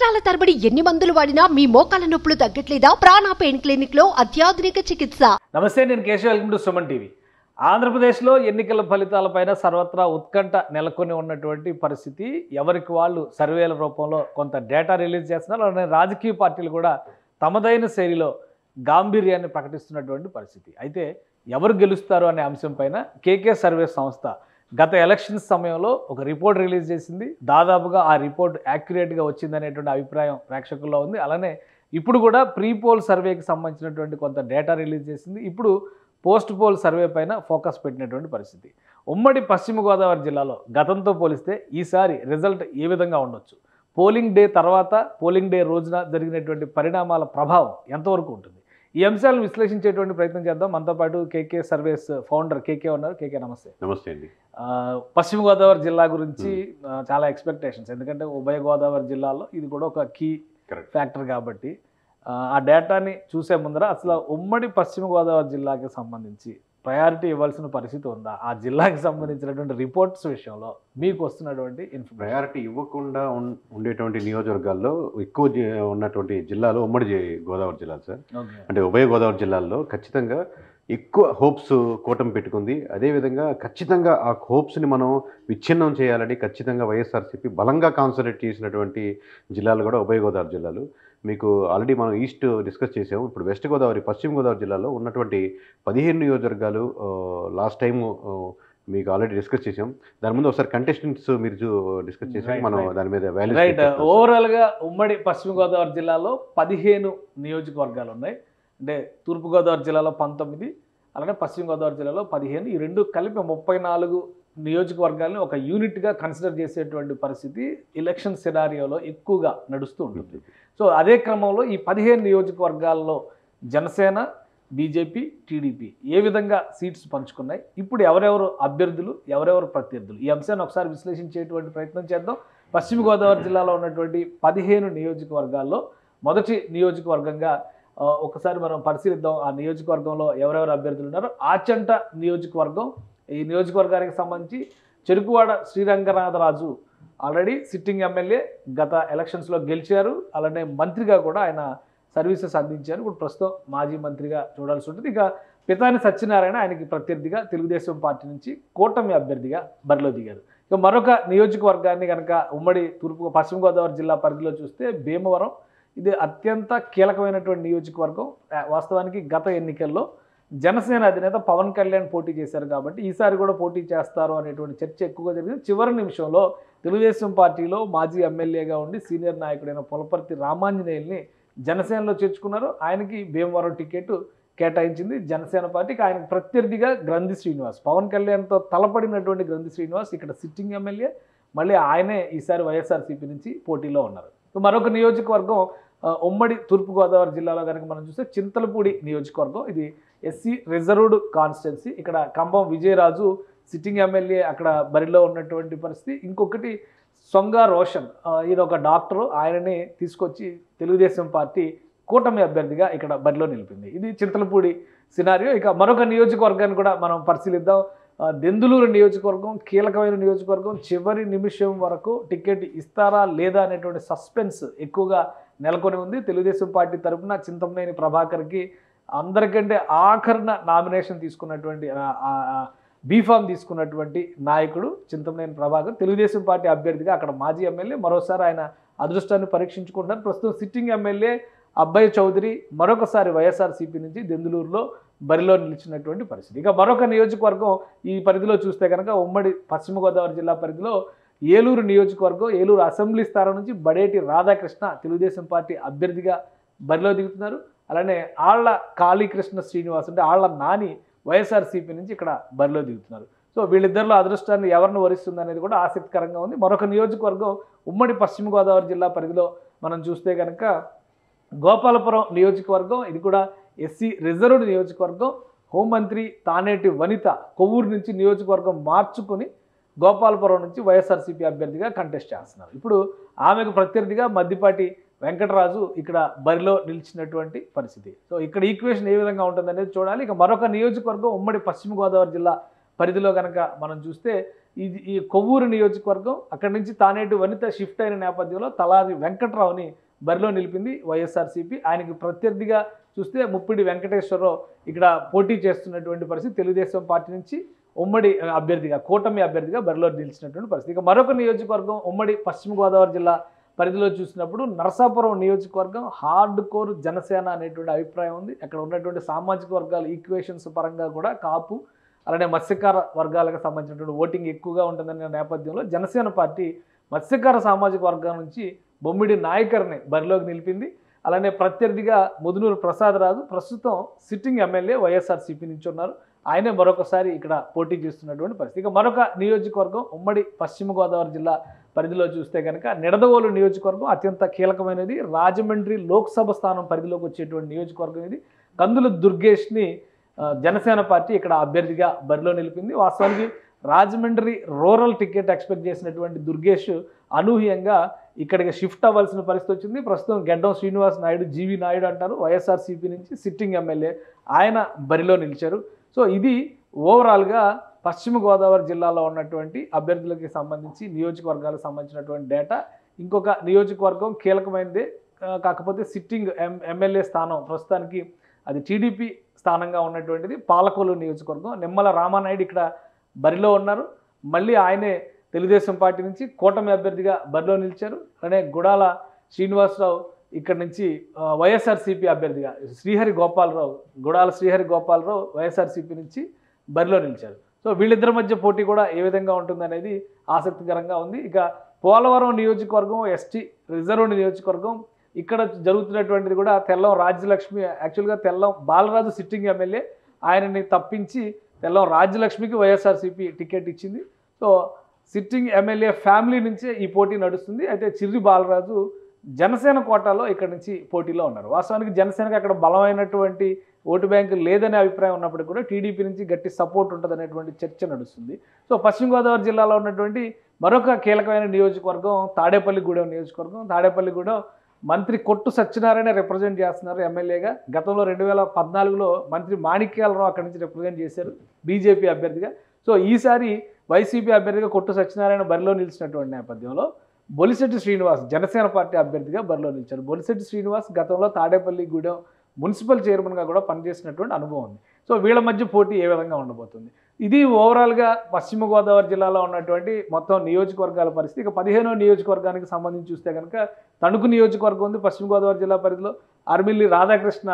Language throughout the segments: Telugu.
సంవత్సరాల తరబడి ఎన్ని మందులు వాడినా మీ మోకాల నొప్పులు తగ్గట్లేదా? ప్రాణ పెయిన్ క్లినిక్ లో అత్యాధునిక చికిత్స. నమస్తే, నేను Keshav. Welcome to Suman TV. ఆంధ్రప్రదేశ్లో ఎన్నికల ఫలితాలపైన సర్వత్రా ఉత్కంఠ నెలకొని ఉన్నటువంటి పరిస్థితి. ఎవరికి వాళ్ళు సర్వేల రూపంలో కొంత డేటా రిలీజ్ చేస్తున్నారు. అలానే రాజకీయ పార్టీలు కూడా తమదైన శైలిలో గాంభీర్యాన్ని ప్రకటిస్తున్నటువంటి పరిస్థితి. అయితే ఎవరు గెలుస్తారు అనే అంశం పైన కేకే సర్వే సంస్థ గత ఎలక్షన్స్ సమయంలో ఒక రిపోర్ట్ రిలీజ్ చేసింది. దాదాపుగా ఆ రిపోర్ట్ యాక్యురేట్గా వచ్చిందనేటువంటి అభిప్రాయం ప్రేక్షకుల్లో ఉంది. అలానే ఇప్పుడు కూడా ప్రీ పోల్ సర్వేకి సంబంధించినటువంటి కొంత డేటా రిలీజ్ చేసింది. ఇప్పుడు పోస్ట్ పోల్ సర్వే పైన ఫోకస్ పెట్టినటువంటి పరిస్థితి. ఉమ్మడి పశ్చిమ గోదావరి జిల్లాలో గతంతో పోలిస్తే ఈసారి రిజల్ట్ ఏ విధంగా ఉండొచ్చు, పోలింగ్ డే తర్వాత పోలింగ్ డే రోజున జరిగినటువంటి పరిణామాల ప్రభావం ఎంతవరకు ఉంటుంది, ఈ అంశాలను విశ్లేషించేటువంటి ప్రయత్నం చేద్దాం. మనతో పాటు కేకే సర్వేస్ ఫౌండర్ కేకే ఉన్నారు. కేకే, నమస్తే. నమస్తే అండి. పశ్చిమ గోదావరి జిల్లా గురించి చాలా ఎక్స్పెక్టేషన్స్, ఎందుకంటే ఉభయ గోదావరి జిల్లాలో ఇది కూడా ఒక కీ ఫ్యాక్టర్ కాబట్టి ఆ డేటాని చూసే ముందర అసలు ఉమ్మడి పశ్చిమ గోదావరి జిల్లాకి సంబంధించి ప్రయారిటీ ఇవ్వాల్సిన పరిస్థితి ఉందా? ఆ జిల్లాకి సంబంధించినటువంటి రిపోర్ట్స్ విషయంలో మీకు వస్తున్నటువంటి ప్రయారిటీ ఇవ్వకుండా ఉండేటువంటి నియోజకవర్గాల్లో ఎక్కువ ఉన్నటువంటి జిల్లాలు ఉమ్మడి గోదావరి జిల్లాలు సార్. అంటే ఉభయ గోదావరి జిల్లాల్లో ఖచ్చితంగా ఎక్కువ హోప్స్ కూటమి పెట్టుకుంది. అదేవిధంగా ఖచ్చితంగా ఆ హోప్స్ని మనం విచ్ఛిన్నం చేయాలని ఖచ్చితంగా వైఎస్ఆర్సీపీ బలంగా కాన్సన్ట్రేట్ చేసినటువంటి జిల్లాలు కూడా ఉభయ గోదావరి జిల్లాలు. మీకు ఆల్రెడీ మనం ఈస్ట్ డిస్కస్ చేసాము. ఇప్పుడు వెస్ట్ గోదావరి, పశ్చిమ గోదావరి జిల్లాలో ఉన్నటువంటి 15 నియోజకవర్గాలు లాస్ట్ టైం మీకు ఆల్రెడీ డిస్కస్ చేసాం. దాని ముందు ఒకసారి కంటెస్టెంట్స్ మీరు డిస్కస్ చేసాం. మనం దాని మీద వాల్యూ ఓవరాల్గా ఉమ్మడి పశ్చిమ గోదావరి జిల్లాలో 15 నియోజకవర్గాలు ఉన్నాయి. అంటే తూర్పుగోదావరి జిల్లాలో 19, అలానే పశ్చిమ గోదావరి జిల్లాలో 15. ఈ రెండు కలిపి 34 నియోజకవర్గాలను ఒక యూనిట్గా కన్సిడర్ చేసేటువంటి పరిస్థితి ఎలక్షన్ సినారియోలో ఎక్కువగా నడుస్తూ ఉంటుంది. సో అదే క్రమంలో ఈ 15 నియోజకవర్గాల్లో జనసేన, బీజేపీ, టీడీపీ ఏ విధంగా సీట్స్ పంచుకున్నాయి, ఇప్పుడు ఎవరెవరు అభ్యర్థులు, ఎవరెవరు ప్రత్యర్థులు, ఈ అంశాన్ని ఒకసారి విశ్లేషించేటువంటి ప్రయత్నం చేద్దాం. పశ్చిమ గోదావరి జిల్లాలో ఉన్నటువంటి 15 నియోజకవర్గాల్లో మొదటి నియోజకవర్గంగా ఒకసారి మనం పరిశీలిద్దాం. ఆ నియోజకవర్గంలో ఎవరెవరు అభ్యర్థులు ఉన్నారో. ఆచంట నియోజకవర్గం, ఈ నియోజకవర్గానికి సంబంధించి Cherukuvada Sri Ranganatha Raju already sitting MLA, గత ఎలక్షన్స్లో గెలిచారు. అలానే మంత్రిగా కూడా ఆయన సర్వీసెస్ అందించారు. ఇప్పుడు ప్రస్తుతం మాజీ మంత్రిగా చూడాల్సి ఉంటుంది. ఇక పితాని సత్యనారాయణ ఆయనకి ప్రత్యర్థిగా తెలుగుదేశం పార్టీ నుంచి కూటమి అభ్యర్థిగా బరిలో దిగారు. ఇక మరొక నియోజకవర్గాన్ని కనుక ఉమ్మడి పశ్చిమ గోదావరి జిల్లా పరిధిలో చూస్తే భీమవరం, ఇది అత్యంత కీలకమైనటువంటి నియోజకవర్గం. వాస్తవానికి గత ఎన్నికల్లో జనసేన అధినేత పవన్ కళ్యాణ్ పోటీ చేశారు కాబట్టి ఈసారి కూడా పోటీ చేస్తారు అనేటువంటి చర్చ ఎక్కువగా జరిగింది. చివరి నిమిషంలో తెలుగుదేశం పార్టీలో మాజీ ఎమ్మెల్యేగా ఉండి సీనియర్ నాయకుడైన పులపర్తి రామాంజనేయుల్ని జనసేనలో చేర్చుకున్నారు. ఆయనకి భీమవరం టికెట్ కేటాయించింది జనసేన పార్టీకి. ఆయనకు ప్రత్యర్థిగా గ్రంథి శ్రీనివాస్, పవన్ కళ్యాణ్తో తలపడినటువంటి గ్రంథి శ్రీనివాస్ ఇక్కడ సిట్టింగ్ ఎమ్మెల్యే, మళ్ళీ ఆయనే ఈసారి వైఎస్ఆర్సీపీ నుంచి పోటీలో ఉన్నారు. మరొక నియోజకవర్గం ఉమ్మడి తూర్పుగోదావరి జిల్లాలో కనుక మనం చూస్తే చింతలపూడి నియోజకవర్గం, ఇది ఎస్సీ రిజర్వ్డ్ కాన్స్టిట్యున్సీ. ఇక్కడ కంభం విజయరాజు సిట్టింగ్ ఎమ్మెల్యే అక్కడ బరిలో ఉన్నటువంటి పరిస్థితి. ఇంకొకటి సొంగ రోషన్, ఈయన ఒక డాక్టరు, ఆయనని తీసుకొచ్చి తెలుగుదేశం పార్టీ కూటమి అభ్యర్థిగా ఇక్కడ బరిలో నిలిపింది. ఇది చింతలపూడి సినారియో. ఇక మరొక నియోజకవర్గాన్ని కూడా మనం పరిశీలిద్దాం. దెందులూరు నియోజకవర్గం కీలకమైన నియోజకవర్గం. చివరి నిమిషం వరకు టికెట్ ఇస్తారా లేదా అనేటువంటి సస్పెన్స్ ఎక్కువగా నెలకొని ఉంది. తెలుగుదేశం పార్టీ తరఫున చింతమనేని ప్రభాకర్కి అందరికంటే ఆఖరణ నామినేషన్ తీసుకున్నటువంటి బీఫామ్ తీసుకున్నటువంటి నాయకుడు చింతమనేని ప్రభాకర్, తెలుగుదేశం పార్టీ అభ్యర్థిగా అక్కడ మాజీ ఎమ్మెల్యే. మరోసారి ఆయన అదృష్టాన్ని పరీక్షించుకుంటారు. ప్రస్తుతం సిట్టింగ్ ఎమ్మెల్యే అబ్బాయి చౌదరి మరొకసారి వైఎస్ఆర్సీపీ నుంచి దెందులూరులో బరిలో నిలిచినటువంటి పరిస్థితి. ఇక మరొక నియోజకవర్గం ఈ పరిధిలో చూస్తే కనుక ఉమ్మడి పశ్చిమ గోదావరి జిల్లా పరిధిలో ఏలూరు నియోజకవర్గం, ఏలూరు అసెంబ్లీ స్థానం నుంచి బడేటి రాధాకృష్ణ తెలుగుదేశం పార్టీ అభ్యర్థిగా బరిలో దిగుతున్నారు. అలానే ఆళ్ల కాళీకృష్ణ శ్రీనివాస్ అంటే ఆళ్ల నాని వైఎస్ఆర్సీపీ నుంచి ఇక్కడ బరిలో దిగుతున్నారు. సో వీళ్ళిద్దరిలో అదృష్టాన్ని ఎవరిని వరిస్తుంది అనేది కూడా ఆసక్తికరంగా ఉంది. మరొక నియోజకవర్గం ఉమ్మడి పశ్చిమ గోదావరి జిల్లా పరిధిలో మనం చూస్తే కనుక గోపాలపురం నియోజకవర్గం, ఇది కూడా ఎస్సీ రిజర్వ్డ్ నియోజకవర్గం. హోంమంత్రి తానేటి వనిత కొవ్వూరు నుంచి నియోజకవర్గం మార్చుకొని గోపాలపురం నుంచి వైఎస్ఆర్సీపీ అభ్యర్థిగా కంటెస్ట్ చేస్తున్నారు. ఇప్పుడు ఆమెకు ప్రత్యర్థిగా మద్దిపాటి వెంకటరాజు ఇక్కడ బరిలో నిలిచినటువంటి పరిస్థితి. సో ఇక్కడ ఈక్వేషన్ ఏ విధంగా ఉంటుందనేది చూడాలి. ఇక మరొక నియోజకవర్గం ఉమ్మడి పశ్చిమ గోదావరి జిల్లా పరిధిలో కనుక మనం చూస్తే ఈ కొవ్వూరు నియోజకవర్గం అక్కడి నుంచి తానేటి వనిత షిఫ్ట్ అయిన నేపథ్యంలో తలారి వెంకట్రావుని బరిలో నిలిపింది వైఎస్ఆర్సీపీ. ఆయనకి ప్రత్యర్థిగా చూస్తే ముప్పిడి వెంకటేశ్వరరావు ఇక్కడ పోటీ చేస్తున్నటువంటి పరిస్థితి. తెలుగుదేశం పార్టీ నుంచి ఉమ్మడి అభ్యర్థిగా కూటమి అభ్యర్థిగా బరిలో నిలిచినటువంటి పరిస్థితి. ఇక మరొక నియోజకవర్గం ఉమ్మడి పశ్చిమ గోదావరి జిల్లా పరిధిలో చూసినప్పుడు నరసాపురం నియోజకవర్గం హార్డ్ కోర్ జనసేన అనేటువంటి అభిప్రాయం ఉంది. అక్కడ ఉన్నటువంటి సామాజిక వర్గాల ఈక్వేషన్స్ పరంగా కూడా కాపు అలానే మత్స్యకార వర్గాలకు సంబంధించినటువంటి ఓటింగ్ ఎక్కువగా ఉంటుందనే నేపథ్యంలో జనసేన పార్టీ మత్స్యకార సామాజిక వర్గం నుంచి బొమ్మిడి నాయకర్ని బరిలోకి నిలిపింది. అలానే ప్రత్యర్థిగా ముదునూరు ప్రసాదరాజు ప్రస్తుతం సిట్టింగ్ ఎమ్మెల్యే వైఎస్ఆర్సీపీ నుంచి ఉన్నారు. ఆయనే మరొకసారి ఇక్కడ పోటీ చేస్తున్నటువంటి పరిస్థితి. ఇక మరొక నియోజకవర్గం ఉమ్మడి పశ్చిమ గోదావరి జిల్లా పరిధిలో చూస్తే కనుక నిడదవోలు నియోజకవర్గం అత్యంత కీలకమైనది. రాజమండ్రి లోక్సభ స్థానం పరిధిలోకి వచ్చేటువంటి నియోజకవర్గం ఇది. కందుల దుర్గేష్ని జనసేన పార్టీ ఇక్కడ అభ్యర్థిగా బరిలో నిలిపింది. వాస్తవానికి రాజమండ్రి రూరల్ టికెట్ ఎక్స్పెక్ట్ చేసినటువంటి దుర్గేష్ అనూహ్యంగా ఇక్కడికి షిఫ్ట్ అవ్వాల్సిన పరిస్థితి వచ్చింది. ప్రస్తుతం గెడ్డం శ్రీనివాస్ నాయుడు, జీవి నాయుడు అంటారు, వైఎస్ఆర్సీపీ నుంచి సిట్టింగ్ ఎమ్మెల్యే, ఆయన బరిలో నిలిచారు. సో ఇది ఓవరాల్గా పశ్చిమ గోదావరి జిల్లాలో ఉన్నటువంటి అభ్యర్థులకి సంబంధించి నియోజకవర్గాలకు సంబంధించినటువంటి డేటా. ఇంకొక నియోజకవర్గం కీలకమైనదే, కాకపోతే సిట్టింగ్ ఎమ్మెల్యే స్థానం ప్రస్తుతానికి అది టీడీపీ స్థానంగా ఉన్నటువంటిది పాలకొల్లు నియోజకవర్గం. నిమ్మల రామానాయుడు ఇక్కడ బరిలో ఉన్నారు. మళ్ళీ ఆయనే తెలుగుదేశం పార్టీ నుంచి కూటమి అభ్యర్థిగా బరిలో నిలిచారు. అలానే గుడాల శ్రీనివాసరావు ఇక్కడ నుంచి వైఎస్ఆర్సీపీ అభ్యర్థిగా గుడాల శ్రీహరి గోపాలరావు వైఎస్ఆర్సీపీ నుంచి బరిలో నిలిచారు. సో వీళ్ళిద్దరి మధ్య పోటీ కూడా ఏ విధంగా ఉంటుందనేది ఆసక్తికరంగా ఉంది. ఇక పోలవరం నియోజకవర్గం ఎస్టీ రిజర్వ్ నియోజకవర్గం, ఇక్కడ జరుగుతున్నటువంటిది కూడా తెల్లం రాజ్యలక్ష్మి, యాక్చువల్గా తెల్లం బాలరాజు సిట్టింగ్ ఎమ్మెల్యే, ఆయనని తప్పించి తెల్లం రాజ్యలక్ష్మికి వైఎస్ఆర్సీపీ టికెట్ ఇచ్చింది. సో సిట్టింగ్ ఎమ్మెల్యే ఫ్యామిలీ నుంచే ఈ పోటీ నడుస్తుంది. అయితే చిర్రి బాలరాజు జనసేన కోటాలో ఇక్కడ నుంచి పోటీలో ఉన్నారు. వాస్తవానికి జనసేనకి అక్కడ బలమైనటువంటి ఓటు బ్యాంకు లేదనే అభిప్రాయం ఉన్నప్పటికీ కూడా టీడీపీ నుంచి గట్టి సపోర్ట్ ఉంటుందనేటువంటి చర్చ నడుస్తుంది. సో పశ్చిమ గోదావరి జిల్లాలో ఉన్నటువంటి మరొక కీలకమైన నియోజకవర్గం తాడేపల్లిగూడెం నియోజకవర్గం. తాడేపల్లిగూడెం మంత్రి కొట్టు సత్యనారాయణ రిప్రజెంట్ చేస్తున్నారు ఎమ్మెల్యేగా. గతంలో 2014లో మంత్రి మాణిక్యాలరావు అక్కడి నుంచి రిప్రజెంట్ చేశారు బీజేపీ అభ్యర్థిగా. సో ఈసారి వైసీపీ అభ్యర్థిగా కొట్టు సత్యనారాయణ బరిలో నిలిచినటువంటి నేపథ్యంలో బొలిశెట్టి శ్రీనివాస్ జనసేన పార్టీ అభ్యర్థిగా బరిలో నిలిచారు. బొలిశెట్టి శ్రీనివాస్ గతంలో తాడేపల్లిగూడెం మున్సిపల్ చైర్మన్గా కూడా పనిచేసినటువంటి అనుభవం ఉంది. సో వీళ్ళ మధ్య పోటీ ఏ విధంగా ఉండబోతుంది, ఇది ఓవరాల్గా పశ్చిమ గోదావరి జిల్లాలో ఉన్నటువంటి మొత్తం నియోజకవర్గాల పరిస్థితి. ఇక 15వ నియోజకవర్గానికి సంబంధించి చూస్తే కనుక తణుకు నియోజకవర్గం ఉంది పశ్చిమ గోదావరి జిల్లా పరిధిలో. అర్మిల్లి రాధాకృష్ణ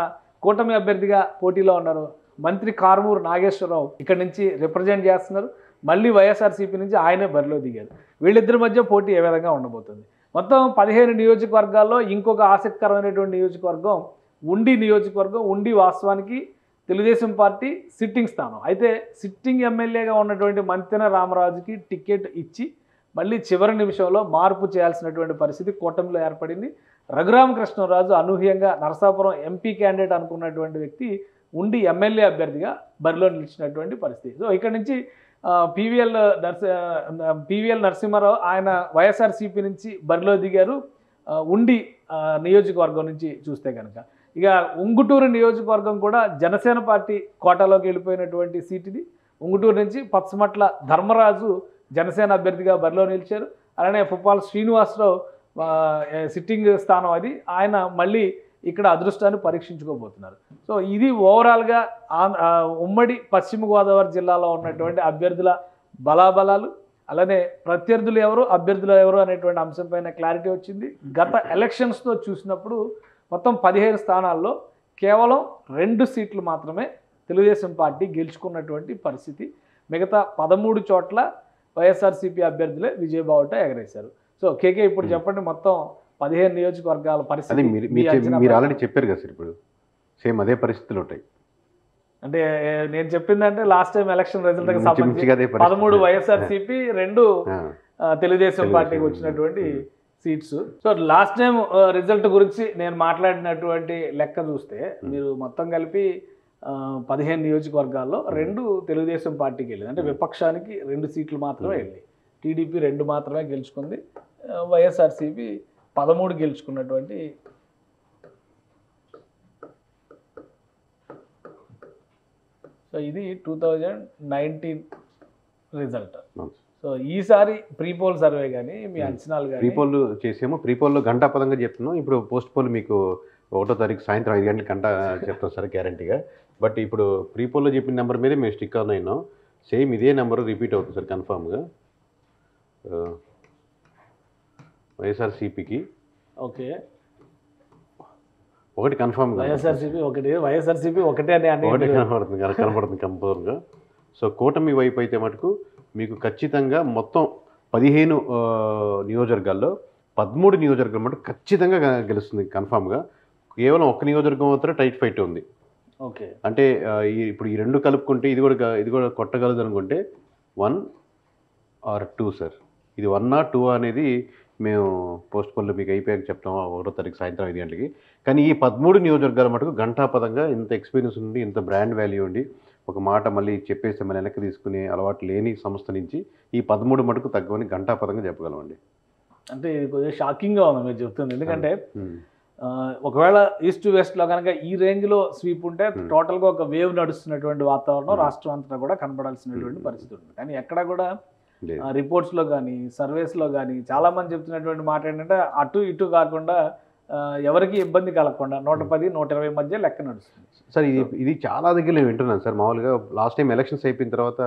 కూటమి అభ్యర్థిగా పోటీలో ఉన్నారు. మంత్రి కారుమూరు నాగేశ్వరరావు ఇక్కడ నుంచి రిప్రజెంట్ చేస్తున్నారు. మళ్ళీ వైఎస్ఆర్సీపీ నుంచి ఆయనే బరిలో దిగారు. వీళ్ళిద్దరి మధ్య పోటీ ఏ విధంగా ఉండబోతుంది. మొత్తం 15 నియోజకవర్గాల్లో ఇంకొక ఆసక్తికరమైనటువంటి నియోజకవర్గం ఉండి నియోజకవర్గం. ఉండి వాస్తవానికి తెలుగుదేశం పార్టీ సిట్టింగ్ స్థానం. అయితే సిట్టింగ్ ఎమ్మెల్యేగా ఉన్నటువంటి మంతెన రామరాజుకి టికెట్ ఇచ్చి మళ్ళీ చివరి నిమిషంలో మార్పు చేయాల్సినటువంటి పరిస్థితి కూటమిలో ఏర్పడింది. రఘురామకృష్ణరాజు అనూహ్యంగా నరసాపురం ఎంపీ క్యాండిడేట్ అనుకున్నటువంటి వ్యక్తి ఉండి ఎమ్మెల్యే అభ్యర్థిగా బరిలో నిలిచినటువంటి పరిస్థితి. సో ఇక్కడ నుంచి పివిఎల్ నరసింహారావు ఆయన వైఎస్ఆర్సీపీ నుంచి బరిలో దిగారు ఉండి నియోజకవర్గం నుంచి చూస్తే కనుక. ఇక ఉంగుటూరు నియోజకవర్గం కూడా జనసేన పార్టీ కోటాలోకి వెళ్ళిపోయినటువంటి సీట్ ఇది. ఉంగుటూరు నుంచి పచ్చమట్ల ధర్మరాజు జనసేన అభ్యర్థిగా బరిలో నిలిచారు. అలానే పుప్పాల శ్రీనివాసరావు సిట్టింగ్ స్థానం అది, ఆయన మళ్ళీ ఇక్కడ అదృష్టాన్ని పరీక్షించుకోబోతున్నారు. సో ఇది ఓవరాల్గా ఉమ్మడి పశ్చిమ గోదావరి జిల్లాలో ఉన్నటువంటి అభ్యర్థుల బలాబలాలు, అలానే ప్రత్యర్థులు ఎవరు అభ్యర్థులు ఎవరు అనేటువంటి అంశంపైన క్లారిటీ వచ్చింది. గత ఎలక్షన్స్తో చూసినప్పుడు మొత్తం 15 స్థానాల్లో కేవలం 2 సీట్లు మాత్రమే తెలుగుదేశం పార్టీ గెలుచుకున్నటువంటి పరిస్థితి. మిగతా 13 చోట్ల వైఎస్ఆర్సీపీ అభ్యర్థులే విజయబావుట ఎగరేశారు. సో కేకే ఇప్పుడు చెప్పండి మొత్తం 15 నియోజకవర్గాల పరిస్థితి. మీరు ఆల్రెడీ చెప్పారు కదా సార్, ఇప్పుడు సేమ్ అదే పరిస్థితులు ఉంటాయి. అంటే నేను చెప్పిందంటే లాస్ట్ టైం ఎలక్షన్ రిజల్ట్కి సంబంధించి 13 వైఎస్ఆర్సీపీ, 2 తెలుగుదేశం పార్టీకి వచ్చినటువంటి seats. So last time result గురించి నేను మాట్లాడినటువంటి లెక్క చూస్తే మీరు మొత్తం కలిపి 15 నియోజకవర్గాల్లో 2 తెలుగుదేశం పార్టీకి వెళ్ళింది. అంటే విపక్షానికి 2 సీట్లు మాత్రమే వెళ్ళి, టీడీపీ 2 మాత్రమే గెలుచుకుంది, వైఎస్ఆర్సీపీ 13 గెలుచుకున్నటువంటి. సో ఇది 2019 రిజల్ట్. సో ఈసారి ప్రీపోల్ సర్వే కానీ మీ అంచనాలు కానీ ప్రీపోల్ చేసాము. ప్రీపోల్లో గంటాపదంగా చెప్తున్నాం. ఇప్పుడు పోస్ట్ పోల్ మీకు 1వ తారీఖు సాయంత్రం 5 గంటలకు గంట చెప్తాం సార్ గ్యారంటీగా. బట్ ఇప్పుడు ప్రీపోల్లో చెప్పిన నెంబర్ మీదే మేము స్టిక్ ఆన్ అయినాం. సేమ్ ఇదే నెంబర్ రిపీట్ అవుతుంది సార్ కన్ఫామ్గా. వైఎస్ఆర్సీపీకి ఓకే ఒకటి కన్ఫామ్గా, వైఎస్ఆర్సీపీ ఒకటే అని ఒకటే కనపడుతుంది కంపల్సరిగా. సో కూటమి వైపు అయితే మటుకు మీకు ఖచ్చితంగా మొత్తం 15 నియోజకవర్గాల్లో 13 నియోజకవర్గాలు మటుకు ఖచ్చితంగా గెలుస్తుంది కన్ఫామ్గా. కేవలం ఒక్క నియోజకవర్గం మాత్రం టైట్ ఫైట్ ఉంది. ఓకే అంటే ఇప్పుడు ఈ రెండు కలుపుకుంటే ఇది కూడా కొట్టగలదు అనుకుంటే 1 or 2 సార్. ఇది 1 or 2 అనేది మేము పోస్ట్ పోల్లో మీకు అయిపోయాక చెప్తాం 1వ తారీఖు సాయంత్రం 5 గంటలకి. కానీ ఈ 13 నియోజకవర్గాల మటుకు గంటాపదంగా ఇంత ఎక్స్పీరియన్స్ ఉండి, ఇంత బ్రాండ్ వాల్యూ ఉండి, ఒక మాట మళ్ళీ చెప్పేస్తే మళ్ళీ వెనక్కి తీసుకునే అలవాటు లేని సంస్థ నుంచి ఈ 13 మటుకు తగ్గవని గంటాపదంగా చెప్పగలమండి. అంటే ఇది కొద్దిగా షాకింగ్గా ఉంది మీరు చెప్తుంది. ఎందుకంటే ఒకవేళ ఈస్ట్ వెస్ట్లో కనుక ఈ రేంజ్లో స్వీప్ ఉంటే టోటల్గా ఒక వేవ్ నడుస్తున్నటువంటి వాతావరణం రాష్ట్రం అంతా కూడా కనపడాల్సినటువంటి పరిస్థితి ఉంది. కానీ ఎక్కడ కూడా రిపోర్ట్స్లో కానీ సర్వేస్లో కానీ చాలామంది చెప్తున్నటువంటి మాట ఏంటంటే అటు ఇటు కాకుండా ఎవరికి ఇబ్బంది కలగకుండా 110, 120 మధ్య లెక్క నడుస్తుంది సార్. ఇది చాలా దగ్గర నేను వింటున్నాను సార్. మామూలుగా లాస్ట్ టైం ఎలక్షన్స్ అయిపోయిన తర్వాత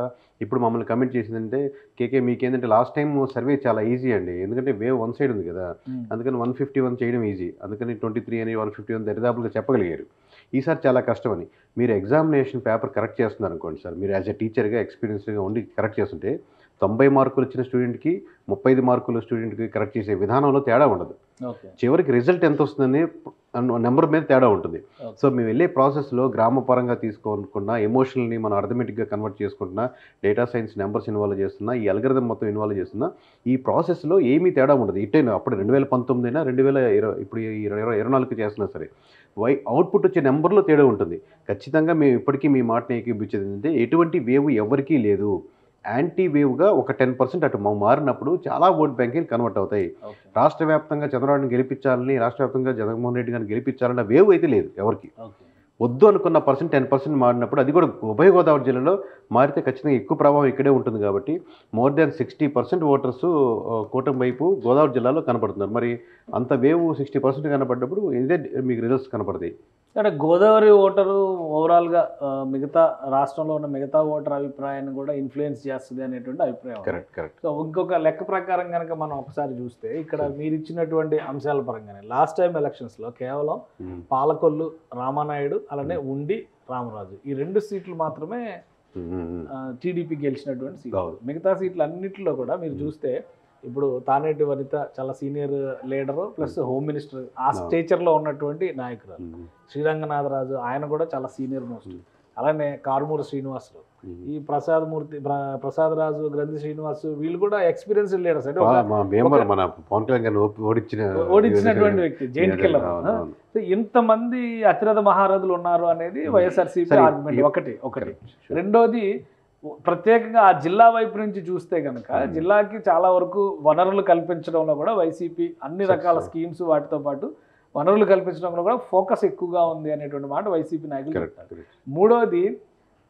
ఇప్పుడు మమ్మల్ని కమెంట్ చేసిందంటే కేకే మీకేంటంటే లాస్ట్ టైం సర్వే చాలా ఈజీ అండి. ఎందుకంటే వేవ్ 1 సైడ్ ఉంది కదా, అందుకని 151 చేయడం ఈజీ. అందుకని 23 అని 151 దరిదాపులుగా చెప్పగలిగారు. ఈసారి చాలా కష్టమని. మీరు ఎగ్జామినేషన్ పేపర్ కరెక్ట్ చేస్తున్నారు అనుకోండి సార్, మీరు యాజ్ ఎ టీచర్గా ఎక్స్పీరియన్స్గా ఉండి కరెక్ట్ చేస్తుంటే 90 మార్కులు వచ్చిన స్టూడెంట్కి 35 మార్కుల స్టూడెంట్కి కరెక్ట్ చేసే విధానంలో తేడా ఉండదు. చివరికి రిజల్ట్ ఎంత వస్తుందని నెంబర్ మీద తేడా ఉంటుంది. సో మేము వెళ్ళే ప్రాసెస్లో గ్రామ పరంగా తీసుకోకుండా ఎమోషనల్ని మనం అర్థమెటిక్గా కన్వర్ట్ చేసుకుంటున్నా, డేటా సైన్స్ నెంబర్స్ ఇన్వాల్వ్ చేస్తున్నా, ఈ అల్గరిథం మొత్తం ఇన్వాల్వ్ చేస్తున్నా, ఈ ప్రాసెస్లో ఏమీ తేడా ఉండదు. ఇట్టైనా అప్పుడు 2019 అయినా 2020 ఇప్పుడు 2024 చేస్తున్నా సరే అవుట్పుట్ వచ్చే నెంబర్లో తేడా ఉంటుంది. ఖచ్చితంగా మేము ఇప్పటికీ మీ మాటని ఏకీపించేది ఏంటంటే ఎటువంటి వేవ్ ఎవరికీ లేదు. యాంటీ వేవ్గా ఒక 10% అటు మారినప్పుడు చాలా ఓట్ బ్యాంకింగ్ కన్వర్ట్ అవుతాయి. రాష్ట్ర వ్యాప్తంగా చంద్రబాబుని గెలిపించాలని, రాష్ట్ర వ్యాప్తంగా జగన్మోహన్ రెడ్డి గారిని గెలిపించాలన్న వేవ్ అయితే లేదు ఎవరికి. వద్దు అనుకున్న 10% మారినప్పుడు అది కూడా ఉభయ గోదావరి జిల్లాలో మారితే ఖచ్చితంగా ఎక్కువ ప్రభావం ఇక్కడే ఉంటుంది. కాబట్టి మోర్ దాన్ 60% ఓటర్స్ కూటమి వైపు గోదావరి జిల్లాలో కనపడుతున్నారు. మరి అంత వేవ్ 60% కనపడ్డప్పుడు ఇదే మీకు రిజల్ట్స్ కనపడతాయి. అంటే గోదావరి ఓటరు ఓవరాల్గా మిగతా రాష్ట్రంలో ఉన్న మిగతా ఓటర్ అభిప్రాయాన్ని కూడా ఇన్ఫ్లుయెన్స్ చేస్తుంది అనేటువంటి అభిప్రాయం. కరెక్ట్. సో ఇంకొక లెక్క ప్రకారం కనుక మనం ఒకసారి చూస్తే ఇక్కడ మీరు ఇచ్చినటువంటి అంశాల పరంగానే లాస్ట్ టైం ఎలక్షన్స్లో కేవలం పాలకొల్లు, రామానాయుడు, అలానే ఉండి, రామరాజు ఈ 2 సీట్లు మాత్రమే టీడీపీ గెలిచినటువంటి సీట్లు. మిగతా సీట్లు అన్నింటిలో కూడా మీరు చూస్తే ఇప్పుడు తానేటి వనిత చాలా senior leader plus home minister ఆ స్టేచర్లో ఉన్నటువంటి నాయకురాలు. శ్రీరంగనాథరాజు ఆయన కూడా చాలా సీనియర్ మోస్ట్. అలానే కారుమూరి శ్రీనివాసులు, ఈ ప్రసాదరాజు, గ్రంథి శ్రీనివాసు వీళ్ళు కూడా ఎక్స్పీరియన్స్ లీడర్స్. అంటే ఓడించినటువంటి వ్యక్తి, జైంట్ కిల్లర్. ఇంతమంది అతిరథ మహారథులు ఉన్నారు అనేది వైఎస్ఆర్సీపీ ఆర్గ్యుమెంట్ ఒకటి. రెండోది ప్రత్యేకంగా ఆ జిల్లా వైపు నుంచి చూస్తే కనుక జిల్లాకి చాలా వరకు వనరులు కల్పించడంలో కూడా వైసీపీ అన్ని రకాల స్కీమ్స్ వాటితో పాటు వనరులు కల్పించడంలో కూడా ఫోకస్ ఎక్కువగా ఉంది అనేటువంటి మాట వైసీపీ నాయకులు చెప్తారు. మూడోది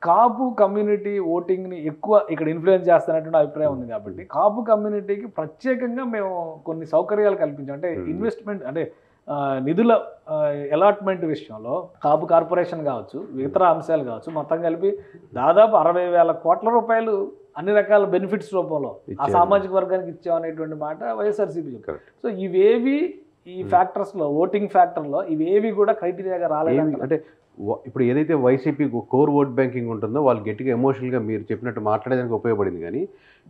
కాపు కమ్యూనిటీ ఓటింగ్ని ఎక్కువ ఇక్కడ ఇన్ఫ్లుయెన్స్ చేస్తున్నటువంటి అభిప్రాయం ఉంది. కాబట్టి కాపు కమ్యూనిటీకి ప్రత్యేకంగా మేము కొన్ని సౌకర్యాలు కల్పించాం. అంటే ఇన్వెస్ట్మెంట్ అంటే నిధుల అలాట్మెంట్ విషయంలో కాపు కార్పొరేషన్ కావచ్చు, ఇతర అంశాలు కావచ్చు, మొత్తం కలిపి దాదాపు 60,000 కోట్ల రూపాయలు అన్ని రకాల బెనిఫిట్స్ రూపంలో ఆ సామాజిక వర్గానికి ఇచ్చామనేటువంటి మాట వైఎస్ఆర్సీపీ చెప్తారు. సో ఇవేవి ఈ ఫ్యాక్టర్స్లో, ఓటింగ్ ఫ్యాక్టర్లో ఇవేవి కూడా క్రైటీరియాగా రాలేదు. అంటే ఇప్పుడు ఏదైతే వైసీపీ కోర్ ఓట్ బ్యాంకింగ్ ఉంటుందో వాళ్ళు గట్టిగా ఎమోషనల్గా మీరు చెప్పినట్టు మాట్లాడేదానికి ఉపయోగపడింది. కానీ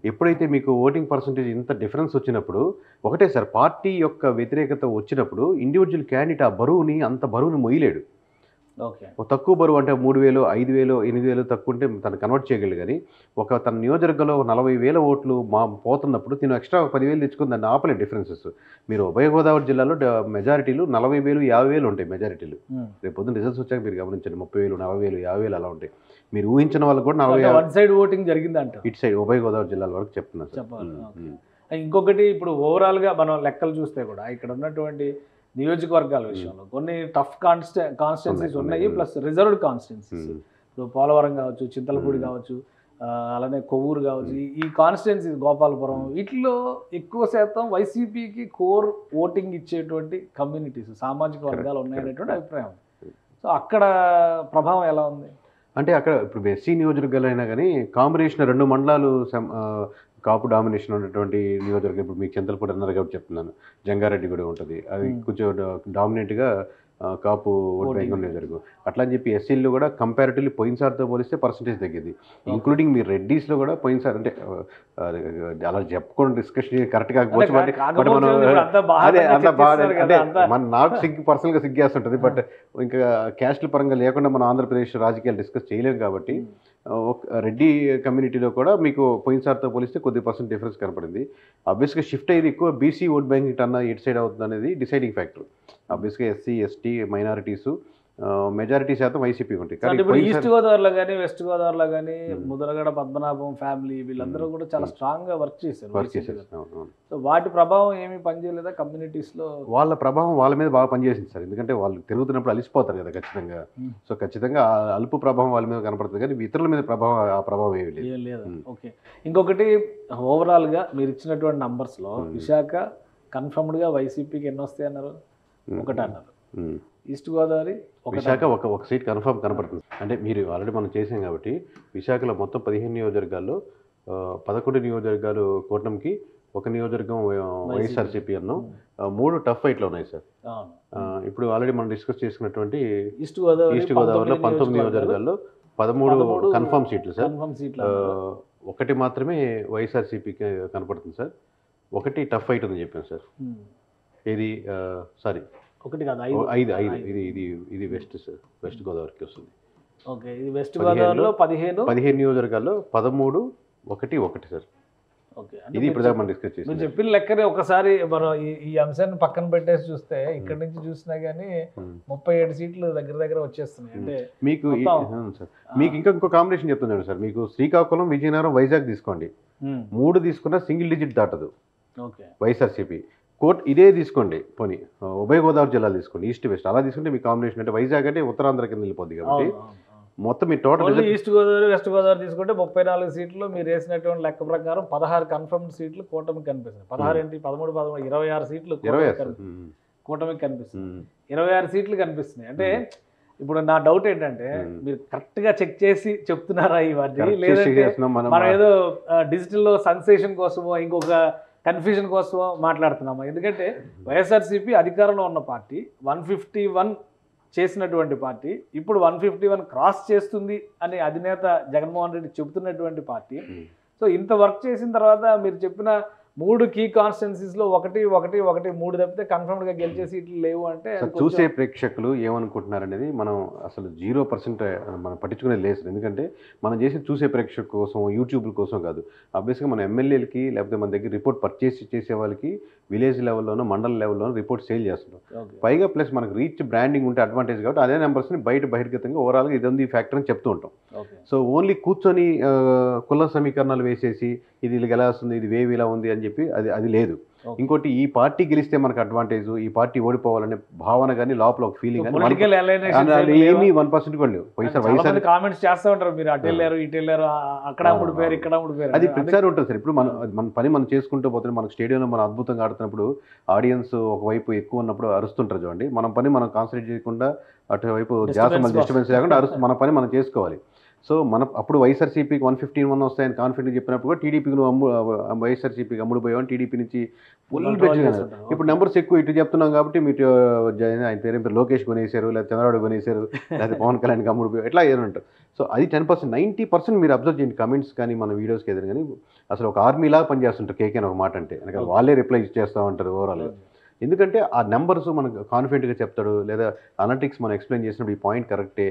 ఎప్పుడైతే మీకు ఓటింగ్ పర్సంటేజ్ ఇంత డిఫరెన్స్ వచ్చినప్పుడు ఒకటే సార్, పార్టీ యొక్క వ్యతిరేకత వచ్చినప్పుడు ఇండివిజువల్ క్యాండిడేట్ ఆ బరువుని అంత బరువుని మొయ్యలేడు. తక్కువ బరువు అంటే 3,000, 5,000, 8,000 తక్కువ ఉంటే తను కన్వర్ట్ చేయగలడు. కానీ తన నియోజకవర్గంలో 40,000 ఓట్లు పోతున్నప్పుడు తిను ఎక్స్ట్రా 10,000 తెచ్చుకుని దాన్ని ఆపలేదు డిఫరెన్సెస్. మీరు ఉభయ గోదావరి జిల్లాలో మెజారిటీలు 40,000, 50,000 ఉంటాయి మెజారిటీలు. రేపు పొద్దున్న రిజల్ట్స్ వచ్చాక మీరు గమనించండి 30,000, 40,000, 50,000 అలా ఉంటాయి. మీరు ఊహించిన వాళ్ళకి కూడా 40,000 సైడ్ ఓటింగ్ జరిగిందంట. ఇటు సైడ్ ఉభయ గోదావరి జిల్లాల వరకు చెప్తున్నారు. ఇంకొకటి ఇప్పుడు ఓవరాల్గా మనం లెక్కలు చూస్తే కూడా ఇక్కడ ఉన్నటువంటి నియోజకవర్గాల విషయంలో కొన్ని టఫ్ కాన్స్టిట్యున్సీస్ ఉన్నాయి, ప్లస్ రిజర్వ్డ్ కాన్స్టిట్యున్సీస్. ఇప్పుడు పోలవరం కావచ్చు, చింతలపూడి కావచ్చు, అలానే కొవ్వూరు కావచ్చు, ఈ కాన్స్టిట్యున్సీ గోపాలపురం, వీటిలో ఎక్కువ శాతం వైసీపీకి కోర్ ఓటింగ్ ఇచ్చేటువంటి కమ్యూనిటీస్, సామాజిక వర్గాలు ఉన్నాయనేటువంటి అభిప్రాయం. సో అక్కడ ప్రభావం ఎలా ఉంది అంటే అక్కడ ఇప్పుడు ఎస్సీ నియోజకవర్గాలు అయినా కానీ కాంబినేషన్ 2 మండలాలు కాపు డామినేషన్ ఉన్నటువంటి నియోజకవర్గం. ఇప్పుడు మీకు చింతలపూడి అన్నారు కాబట్టి చెప్తున్నాను, జంగారెడ్డి కూడా ఉంటుంది, అది కొంచెం డామినేట్గా కాపు ఓట్ బ్యాంక్ నియోజకవర్గం. అట్లా అని చెప్పి ఎస్సీల్లో కూడా కంపారిటివ్లీ పోయినసారితో పోలిస్తే పర్సంటేజ్ తగ్గింది. ఇంక్లూడింగ్ మీరు రెడ్డీస్లో కూడా పోయినసారి అంటే అలా చెప్పుకోవడం డిస్కషన్ కరెక్ట్ కాకపోవచ్చు, బట్ మనం అదే అంత బాగా అంటే మన నాకు పర్సనల్గా సిగ్గేస్తుంటుంది. బట్ ఇంకా క్యాస్ట్ల పరంగా లేకుండా మనం ఆంధ్రప్రదేశ్ రాజకీయాలు డిస్కస్ చేయలేము కాబట్టి రెడ్డి కమ్యూనిటీలో కూడా మీకు పోయినసారితో పోలిస్తే కొద్ది పర్సెంట్ డిఫరెన్స్ కనపడింది. ఆబ్వియస్గా షిఫ్ట్ అయ్యేది ఎక్కువ బీసీ ఓట్ బ్యాంక్ అన్న ఎటు సైడ్ అవుతుంది అనేది డిసైడింగ్ ఫ్యాక్టర్. ఆబ్వియస్గా ఎస్సీ ఎస్టీ మైనారిటీస్ మెజారిటీ శాతం వైసీపీ ఉంటాయి. కానీ ఇప్పుడు ఈస్ట్ గోదావరిలో కానీ వెస్ట్ గోదావరిలో కానీ ముద్రగడ పద్మనాభం ఫ్యామిలీ వీళ్ళందరూ కూడా చాలా స్ట్రాంగ్ గా వర్క్ చేశారు. సో వాటి ప్రభావం ఏమి పనిచేయలేదా కమ్యూనిటీస్ లో? వాళ్ళ ప్రభావం వాళ్ళ మీద బాగా పనిచేసింది సార్, ఎందుకంటే వాళ్ళు తిరుగుతున్నప్పుడు అలిసిపోతారు కదా ఖచ్చితంగా. సో ఖచ్చితంగా అల్పు ప్రభావం వాళ్ళ మీద కనపడుతుంది, కానీ ఇతరుల మీద ఆ ప్రభావం ఏమి లేదు. ఓకే, ఇంకొకటి ఓవరాల్ గా మీరు ఇచ్చినటువంటి నంబర్స్ లో విశాఖ కన్ఫర్మ్డ్ గా వైసీపీకి ఎన్ని వస్తాయి అన్నారు? 1 అన్నారు. ఈస్ట్ గోదావరి విశాఖ ఒక సీట్ కన్ఫర్మ్ కనపడుతుంది. అంటే మీరు ఆల్రెడీ మనం చేసాం కాబట్టి విశాఖలో మొత్తం 15 నియోజకవర్గాల్లో 11 నియోజకవర్గాలు కూటమికి, 1 నియోజకవర్గం వైఎస్ఆర్సీపీ అన్నాం. 3 టఫ్ ఫైట్లు ఉన్నాయి సార్. ఇప్పుడు ఆల్రెడీ మనం డిస్కస్ చేసుకున్నటువంటి ఈస్ట్ గోదావరిలో 19 నియోజకవర్గాల్లో 13 కన్ఫర్మ్ సీట్లు సార్. 1 మాత్రమే వైఎస్ఆర్సీపీకి కనపడుతుంది సార్. 1 టఫ్ ఫైట్ ఉందని చెప్పాను సార్. ఇది సారీ 1 కాదు 5. ఇది వెస్ట్ సార్, వెస్ట్ గోదావరికి వస్తుంది. ఓకే, ఇది వెస్ట్ గోదావరిలో 15 నియోజకవర్గాల్లో 13 1 సార్. ఓకే, ఇది ఇప్పుడు మనం డిస్కస్ చేసి మీరు చెప్పిన లెక్కనే ఒకసారి మనం ఈ అంశాన్ని పక్కన పెట్టేసి చూస్తే ఇక్కడ నుంచి చూసినా కానీ 37 సీట్లు దగ్గర వచ్చేస్తున్నాయి. అంటే మీకు సార్ మీకు ఇంకో కాంబినేషన్ చెప్తున్నాను సార్. మీకు శ్రీకాకుళం, విజయనగరం, వైజాగ్ తీసుకోండి, 3 తీసుకున్నా సింగిల్ డిజిట్ దాటదు వైఎస్ఆర్సీపీ. ఇదే తీసుకోండి, పోనీ ఉభయ గోదావరి జిల్లాలు తీసుకోండి, ఈస్ట్ వెస్ట్ అలా తీసుకుంటే మీ కాంబినేషన్ అంటే వైజాగ్ అంటే ఉత్తరాంధ్ర కింద వెళ్ళిపోద్ది కాబట్టి మొత్తం మీ total east Godavari west Godavari తీసుకుంటే 34 సీట్లు మీరు వేసినటువంటి లెక్క ప్రకారం 16 కన్ఫర్మ్డ్ సీట్లు కూటమికి కనిపిస్తుంది. 16 ఏంటి 13 26 సీట్లు కూటమికి కనిపిస్తుంది. 26 సీట్లు కనిపిస్తున్నాయి. అంటే ఇప్పుడు నా డౌట్ ఏంటంటే మీరు కరెక్ట్ గా చెక్ చేసి చెప్తున్నారా ఇవన్నీ, లేదంటే మనం ఏదో డిజిటల్ సెన్సేషన్ కోసమో ఇంకొక కన్ఫ్యూజన్ కోసం మాట్లాడుతున్నామా? ఎందుకంటే వైఎస్ఆర్సీపీ అధికారంలో ఉన్న పార్టీ, 151 చేసినటువంటి పార్టీ, ఇప్పుడు 151 క్రాస్ చేస్తుంది అని అధినేత జగన్మోహన్ రెడ్డి చెబుతున్నటువంటి పార్టీ. సో ఇంత వర్క్ చేసిన తర్వాత మీరు చెప్పిన 3 కీ కాన్స్టిట్యున్సీస్లో 1 తప్పితే కన్ఫర్మ్డ్గా గెలిచే సీట్లు లేవు అంటే చూసే ప్రేక్షకులు ఏమనుకుంటున్నారు అనేది మనం అసలు 0% మనం పట్టించుకునేది లేదు. ఎందుకంటే మనం చేసి చూసే ప్రేక్షకుల కోసం యూట్యూబ్ కోసం కాదు. ఆబ్వియస్గా మన ఎమ్మెల్యేలకి లేకపోతే మన దగ్గర రిపోర్ట్ పర్చేస్ చేసే వాళ్ళకి విలేజ్ లెవెల్లోనూ మండల లెవెల్లోనూ రిపోర్ట్ సేల్ చేస్తున్నాం. పైగా ప్లస్ మనకు రీచ్ బ్రాండింగ్ ఉంటే అడ్వాంటేజ్ కాబట్టి అదే నెంబర్స్ని బహిర్గతంగా ఓవరాల్గా ఇది ఉంది ఫ్యాక్టర్ అని చెప్తూ ఉంటాం. సో ఓన్లీ కూర్చొని కుల సమీకరణాలు వేసేసి ఇది ఇలా వస్తుంది, ఇది వేవి ఇలా ఉంది అని చెప్పి అది లేదు. ఇంకోటి ఈ పార్టీ గెలిస్తే మనకు అడ్వాంటేజ్, ఈ పార్టీ ఓడిపోవాలనే భావన కానీ లోపల ఒక ఫీలింగ్ కానీ ఏమీ 1% కూడా లేవు. వైఎస్ఆర్ కామెంట్స్ చేస్తూ ఉంటారు, మీరు అటు వెళ్ళారు ఇటు వెళ్ళారు, అక్కడ అమ్ముడిపోయారు ఇక్కడ అమ్ముడిపోయారు, అది ప్రతిసారి ఉంటుంది సార్. ఇప్పుడు మన పని మనం చేసుకుంటూ పోతే మనకు స్టేడియంలో మనం అద్భుతంగా ఆడుతున్నప్పుడు ఆడియన్స్ ఒకవైపు ఎక్కువ ఉన్నప్పుడు అరుస్తుంటారు చూడండి. మన పని మనం కాన్సన్ట్రేట్ చేయకుండా అటువైపు డిస్టర్బెన్స్ లేకుండా మన పని మనం చేసుకోవాలి. సో అప్పుడు వైఎస్ఆర్సీపీకి 151 వస్తాయని కాన్ఫిడెంట్ చెప్పినప్పుడు కూడా టీడీపీకి వైఎస్ఆర్సీపీకి అమ్ముడుపోయామని టీడీపీ నుంచి ఫుల్ పెట్టినారు. ఇప్పుడు నెంబర్స్ ఎక్కువ ఇటు చెప్తున్నాం కాబట్టి మీరు ఆయన పేరు లోకేష్ కొనేశారు, లేదా చంద్రబాబు కొనేశారు, లేదా పవన్ కళ్యాణ్కి అమ్ముడుపోయారు, ఎట్లా ఏదంటారు. సో అది 10%, 90% మీరు అబ్జర్వ్ చేయండి కమెంట్స్ కానీ మన వీడియోస్కి ఏదైనా కానీ అసలు ఒక ఆర్మీలాగా పనిచేస్తుంటారు కేకే అని ఒక మాట అంటే, వాళ్ళే రిప్లై చేస్తూ ఉంటారు ఓవరాల్గా. ఎందుకంటే ఆ నెంబర్స్ మనకు కాన్ఫిడెంట్గా చెప్తాడు, లేదా అనలిటిక్స్ మనం ఎక్స్ప్లెయిన్ చేసినప్పుడు ఈ పాయింట్ కరెక్టే,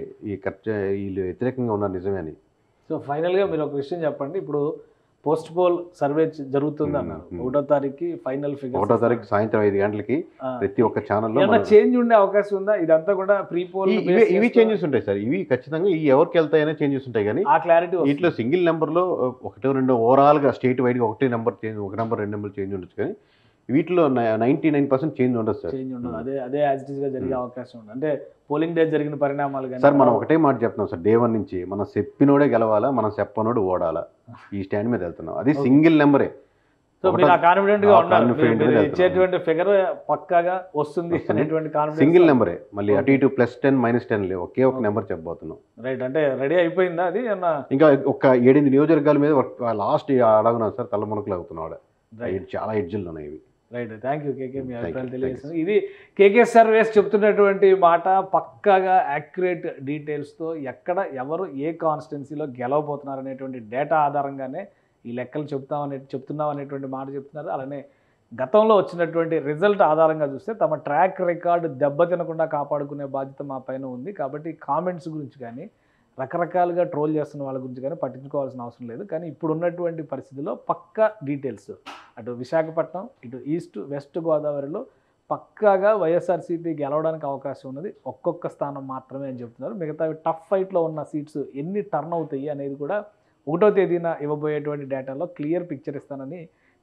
వీళ్ళు వ్యతిరేకంగా ఉన్నారు నిజమే అని. సో ఫైనల్గా మీరు ఒక విషయం చెప్పండి. ఇప్పుడు పోస్ట్ పోల్ సర్వే జరుగుతుంది అన్నారు, 1వ తారీఖు ఫైనల్ ఫిగర్, 1వ తారీఖు సాయంత్రం 5 గంటలకి ప్రతి ఒక్క ఛానల్లో చేంజ్ ఉండే అవకాశం ఉందా? ఇదంతా కూడా ప్రీ పోల్ ఇవి చేంజెస్ ఉంటాయి సార్. ఇవి ఖచ్చితంగా ఎవరికి వెళ్తాయనే చేంజెస్ ఉంటాయి, కానీ ఆ క్లారిటీ వీటిలో సింగిల్ నెంబర్లో 1, 2 ఓవరాల్గా స్టేట్ వైడ్గా 1 number change, 1 number 2 number change ఉండొచ్చు, కానీ వీటిలో 99% చేంజ్ ఉండదు సార్. చేంజ్ ఉండదు, అదే యాజ్ ఇట్ ఈస్గా జరిగే అవకాశం ఉంది. అంటే పోలింగ్ డే జరిగిన పరిణామాలు కానీ సార్ మనం ఒకటే మాట చెప్తున్నాం సార్, డే 1 నుంచి మనం చెప్పినోడే గెలవాలా, మనం చెప్పనోడు ఓడాలా, ఈ స్టాండ్ మీద వెళ్తున్నాం. అది సింగిల్ నెంబరే. సో మీరు ఆ కాన్ఫిడెంట్గా ఉన్నారు, మీరు ఇచ్చేటువంటి ఫిగర్ పక్కాగా వస్తుంది అనేటువంటి కాన్ఫిడెన్స్. సింగిల్ నెంబరే, మళ్ళీ అటు ఇటు +10 -10 లేవు, ఒకే ఒక నెంబర్ చెప్పబోతున్నాం. రైట్, అంటే రెడీ అయిపోయిందా అది? ఇంకా ఒక 7-8 నియోజకవర్గాల మీద లాస్ట్ అడగున్నాను సార్, తలమునకలు అవుతున్నాడు. చాలా ఎడ్జిల్లో ఉన్నాయి ఇవి. రైట్, థ్యాంక్ యూ కేకే, మీ అభిప్రాయాలు తెలియజేస్తుంది. ఇది కేకే సర్వేస్ చెప్తున్నటువంటి మాట, పక్కాగా యాక్యురేట్ డీటెయిల్స్తో ఎక్కడ ఎవరు ఏ కాన్స్టిట్యున్సీలో గెలవబోతున్నారు అనేటువంటి డేటా ఆధారంగానే ఈ లెక్కలు చెప్తున్నాం అనేటువంటి మాట చెప్తున్నారు. అలానే గతంలో వచ్చినటువంటి రిజల్ట్ ఆధారంగా చూస్తే తమ ట్రాక్ రికార్డు దెబ్బతినకుండా కాపాడుకునే బాధ్యత మా పైన ఉంది. కాబట్టి కామెంట్స్ గురించి కానీ రకరకాలుగా ట్రోల్ చేస్తున్న వాళ్ళ గురించి కానీ పట్టించుకోవాల్సిన అవసరం లేదు. కానీ ఇప్పుడు ఉన్నటువంటి పరిస్థితిలో పక్కా డీటెయిల్స్, అటు విశాఖపట్నం, ఇటు ఈస్ట్ వెస్ట్ గోదావరిలో పక్కాగా వైఎస్ఆర్సీపీ గెలవడానికి అవకాశం ఉన్నది. ఒక్కొక్క స్థానం మాత్రమే అని చెప్తున్నారు. మిగతా టఫ్ ఫైట్లో ఉన్న సీట్స్ ఎన్ని టర్న్ అవుతాయి అనేది కూడా 1వ తేదీన ఇవ్వబోయేటువంటి డేటాలో క్లియర్ పిక్చర్ ఇస్తానని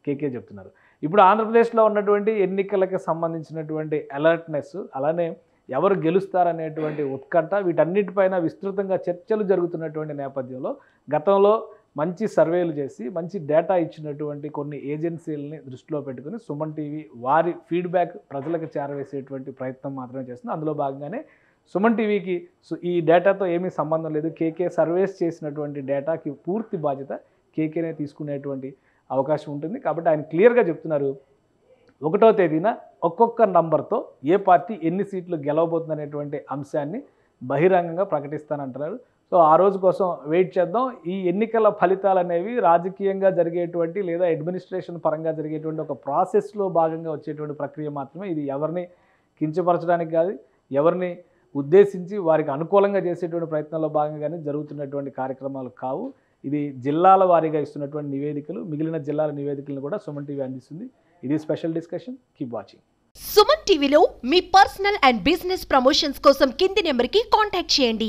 కేకే చెప్తున్నారు. ఇప్పుడు ఆంధ్రప్రదేశ్లో ఉన్నటువంటి ఎన్నికలకు సంబంధించినటువంటి అలర్ట్నెస్, అలానే ఎవరు గెలుస్తారనేటువంటి ఉత్కంఠ, వీటన్నిటిపైన విస్తృతంగా చర్చలు జరుగుతున్నటువంటి నేపథ్యంలో గతంలో మంచి సర్వేలు చేసి మంచి డేటా ఇచ్చినటువంటి కొన్ని ఏజెన్సీలని దృష్టిలో పెట్టుకుని సుమన్ టీవీ వారి ఫీడ్బ్యాక్ ప్రజలకు చేరవేసేటువంటి ప్రయత్నం మాత్రమే చేస్తుంది. అందులో భాగంగానే సుమన్ టీవీకి ఈ డేటాతో ఏమీ సంబంధం లేదు, కేకే సర్వేస్ చేసినటువంటి డేటాకి పూర్తి బాధ్యత కేకేనే తీసుకునేటువంటి అవకాశం ఉంటుంది. కాబట్టి ఆయన క్లియర్గా చెప్తున్నారు, 1వ తేదీన ఒక్కొక్క నంబర్తో ఏ పార్టీ ఎన్ని సీట్లు గెలవబోతుంది అనేటువంటి అంశాన్ని బహిరంగంగా ప్రకటిస్తానంటున్నారు. సో ఆ రోజు కోసం వెయిట్ చేద్దాం. ఈ ఎన్నికల ఫలితాలు అనేవి రాజకీయంగా జరిగేటువంటి లేదా అడ్మినిస్ట్రేషన్ పరంగా జరిగేటువంటి ఒక ప్రాసెస్లో భాగంగా వచ్చేటువంటి ప్రక్రియ మాత్రమే. ఇది ఎవరిని కించపరచడానికి కాదు, ఎవరిని ఉద్దేశించి వారికి అనుకూలంగా చేసేటువంటి ప్రయత్నాల్లో భాగంగానే జరుగుతున్నటువంటి కార్యక్రమాలు కావు. ఇది జిల్లాల వారీగా ఇస్తున్నటువంటి నివేదికలు, మిగిలిన జిల్లాల నివేదికలను కూడా సుమన్ టీవీ అందిస్తుంది. ఇది special discussion. Keep watching. Suman టీవీలో మీ పర్సనల్ అండ్ బిజినెస్ ప్రమోషన్స్ కోసం కింది నెంబర్కి కాంటాక్ట్ చేయండి.